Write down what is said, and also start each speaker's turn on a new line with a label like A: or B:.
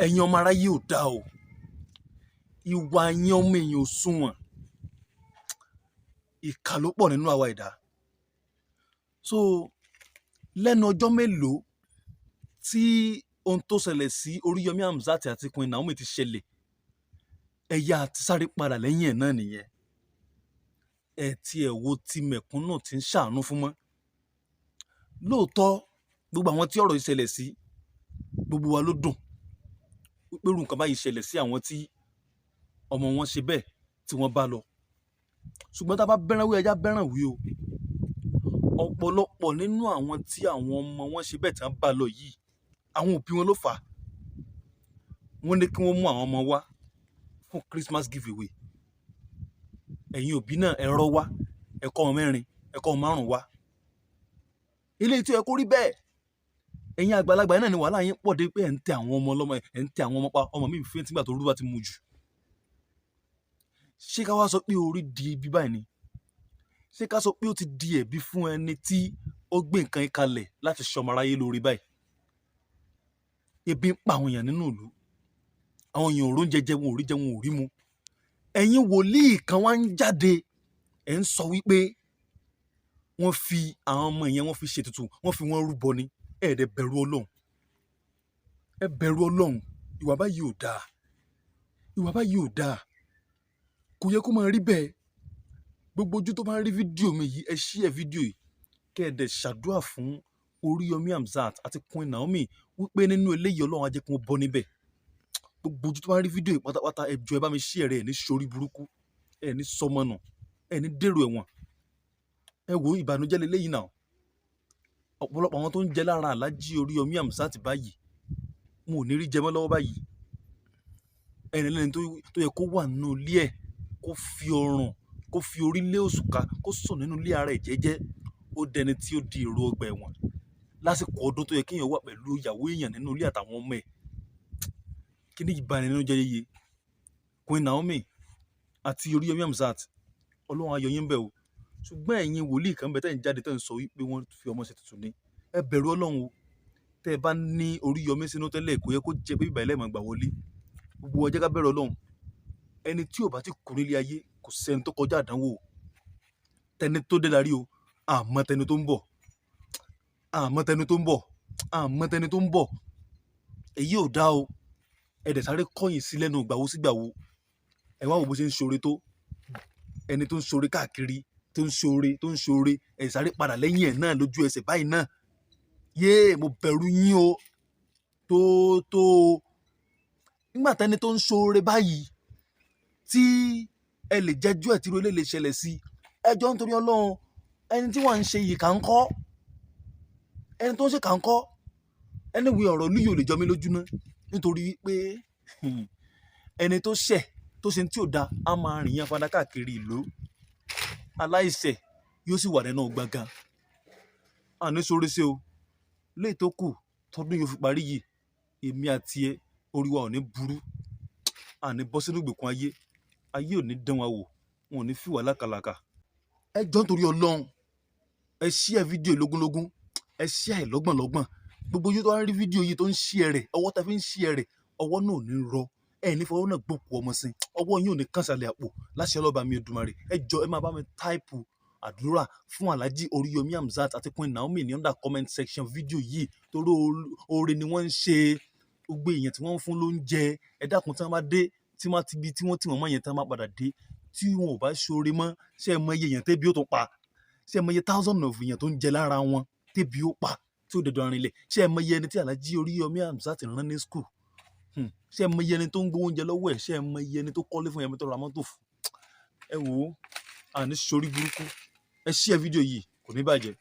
A: ẹ̀yin ọmọ aráyé ò dáa o, ìwà ẹ̀yin ọmọ èèyàn ò sunwọ̀n, ìkà ló pọ̀ nínú àwa ẹ̀dá. So lẹ́nu ọjọ́ mélòó tí ohun tó ṣẹlẹ̀ sí Oríyọmí Hamzat àti Queen Naomi ti ṣẹlẹ̀, ẹ̀yà àti sáré padà lẹ́yìn ẹ̀ náà nìyẹn. ẹ̀ tí ẹ̀ wo ti mẹ̀kúnnù tí ń ṣàánú fún mọ́. Lóòótọ́ gbogbo àwọn tí ọ̀rọ̀ yìí ṣẹlẹ̀ sí, gbogbo wa ló dùn wípé irú nǹkan báyìí ṣẹlẹ̀ sí àwọn tí ọmọ wọn ṣe bẹ́ẹ̀ tí wọ́n bá lọ. Ṣùgbọ́n tá a bá bẹ́ràn wí ẹja bẹ́ràn wí o, ọ̀pọ̀lọpọ̀ nínú àwọn tí àwọn ọmọ wọn ṣe bẹ́ẹ̀ tí wọ́n bá lọ yìí, àwọn òbí wọn ló fà á. Wọ́n ní kí wọ́n mú àwọn ọmọ wá fún Christmas giveaway. Ẹ̀yin òbí náà ẹ rọ́ wá, ẹ kọ́ wọn mẹ́rin, ẹ kọ́ wọn márùn-ún wá. Ilé tí ó yẹ kó rí bẹ́ẹ̀, ẹ̀yin àgbàlagbà náà ni wàhálà yín pọ̀ dé pé ẹ̀ ń tẹ àwọn ọmọ ọlọ́mọ, ẹ̀ ń tẹ àwọn ọmọ pa, ọmọ mi fẹ́ nígbà tó rú bá ti mu jù. Ṣé ká wá sọ pé orí di ibi báyìí ni? Ṣé ká sọ pé ó ti di ẹ̀bi fún ẹni tí ó gbé nǹkan yìí kalẹ̀ láti ṣọmọ aráyé lórí báyìí? Ebi ń pa àwọn èèyàn nínú ìlú, àwọn èèyàn ò róúnjẹ jẹ, wọn ò rí jẹ, wọn ò rí mu. Ẹ̀yin wòlíì kan wá ń jáde, ẹ̀ ń sọ wípé wọ́n fi àwọn ọmọ yẹn wọ́n fi ṣètùtù, wọ́n fi wọ́n rúbọ ni. Ẹ dẹ̀ bẹ̀rù Ọlọ́run, ẹ bẹ̀rù Ọlọ́run. Ìwà báyìí ò dáa, ìwà báyìí ò dáa, kò yẹ kó máa rí bẹ́ẹ̀. Gbogbo ojú tó bá ń rí fídíò mi yìí, ẹ share fídíò yìí, kẹ́ ẹ dẹ̀ ṣàdúrà fún Oríyọmí Hamzat àti Queen Naomi wípé nínú eléyìí Ọlọ́run á jẹ́ kí wọ́n bọ́ níbẹ̀. Gbogbo ojú tó bá ń rí fídíò yìí pátápátá, ẹ jọ̀ọ́ ẹ bá mi share rẹ̀, ẹ ní sórí burúkú, ẹ ní sọmọnà, ẹ ní dèrò ẹ̀wọ̀n. Ẹ wo ìbànújẹ́ leléyìí náà. Ọ̀pọ̀lọpọ̀ àwọn tó ń jẹ lára Alhaji Oríyọmí Hamzat báyìí, wọn ò ní rí jẹ mọ́ lọ́wọ́ báyìí. Ẹni lẹ́ni tó yẹ kó wà nínú ilé ẹ̀, kó fi ọrùn, kó fi orí lé òṣùká, kó sùn nínú ilé ara ẹ̀ jẹ́jẹ́, ó dẹni tí ó di èrò ọgbà ẹ̀wọ̀n lásìkò ọdún tó yẹ kéèyàn wà pẹ̀lú ìyàwó èèyàn nínú ilé àtàwọn ọmọ ẹ̀. Kí ni ìbáni nínú jẹ́ yeye? Queen Naomi àti Oríyọmí Hamzat, Ọlọ́run á yọ yín bẹ̀ o. Ṣùgbọ́n ẹ̀yin wòlíì kan bẹ tẹ́ ń jáde tẹ́ ń sọ wípé wọ́n fi ọmọ ṣètùtù ni. Ẹ bẹ̀rù Ọlọ́run o. Tẹ́ ẹ bá ní Oríyọmí sínú tẹ́lẹ̀, kò yẹ kó jẹ́ pé bíbá ẹlẹ́mọ̀ gbà wọlé. Gbogbo wa jẹ́ ká bẹ̀rù Ọlọ́run. Ẹni tí ò bá ti kú nílé ayé, kò sẹ́ni tó kọjá àdánwò. Tẹni tó dé lárí o, àmọ́ tẹni tó ń bọ̀, àmọ́ tẹni tó ń bọ̀, àmọ́ tẹni tó ń bọ̀. Èyí ò dá o. Ẹ dẹ̀ sáré kọ̀yìn sí lẹ́nu gbàwo sí gbàwo. Ẹ wá wò bó ṣe ń ṣoore tó. Ẹni tó ń ṣoore káàkiri, tó ń ṣoore, ẹ sáré padà lẹ́yìn ẹ̀ náà lójú ẹsẹ̀ báyìí náà. Yéè, mo bẹ̀rù yín o. Tó. Nígbà tẹni tó ń ṣoore báyìí, tí ẹ lè jẹ́jú ẹ̀ tí irú eléyìí lè ṣẹlẹ̀ sí, ẹ jọ̀ọ́ nítorí Ọlọ́run, ẹni tí wọ́n ń ṣe yìí kà ń kọ́, ẹni tó ń ṣe kà ń kọ́. Ẹni wí ọ̀rọ̀ olú yìí ò lè jọ mí lójú ná, nítorí pé ẹni tó ṣẹ̀ tó ṣe tí ò da á máa rìn yẹn fada káàkiri ìlú. Aláìṣẹ̀ yóò sì wà nínú gbọ̀ngàn. Àní sórí sí o. Léyìí tó kù tọdún yóò fi parí yìí, èmi àti ẹ, orí wa ò ní burú. Àní bọ́ sínú ìgbèkùn ayé. Ayé ò ní dán wa wò, wọn ò ní fi wà lákàlàkà. Ẹ jọ̀ọ́ nítorí Ọlọ́run, ẹ share fídíò lógúnlógún, ẹ share lọ́gbọ̀nlọ́gbọ̀n. Gbogbo ojú tó ń rí fídíò yìí tó ń share rẹ̀, ọwọ́ tá fi ń share rẹ̀, ọwọ́ náà ò ní rọ. Ẹ ní fọwọ́ náà gbòkú ọmọ sí, ọwọ́ yín ò ní kàn sálẹ̀ àpò láṣẹ Ọlọ́ba mi Èdùmàrè. Ẹ jọ̀ọ́ ẹ máa bá mi táìpù àdúrà fún Alhaji Oríyọmí Hamzat àti Queen Naomi ní under comment section fídíò yìí, torí oore ni wọ́n ń ṣe. Gbogbo èèyàn tí wọ́n ń fún lóúnjẹ, ẹ dákun tí wọ́n bá dé, tí wọ́n ti bi tí wọ́n tì wọ́n mọ́ yẹn tí wọ́n bá padà dé, tí wọn ò bá ṣoore mọ́, ṣé ẹ mọ iye èèyàn tébi ó tún pa? Ṣé ẹ mọ iye thousand of èèyàn tó ń jẹ lára wọn tébi ó pa tí ó dẹ̀dọ̀ arinlẹ̀? Ṣé ẹ mọ iye ẹni tí Alhaji Oríyọmí Hamzat rán ní school? Ṣé ẹ mọ iye ẹni tó ń gbówó oúnjẹ lọ́wọ́ ẹ̀? Ṣé ẹ mọ iye ẹni tó kọ́lé fún ẹ̀mí tó ra mọ́tò fún? Ẹ wò ó, àní sórí burúkú. Ẹ share fídíò yìí, kò ní bàjẹ́.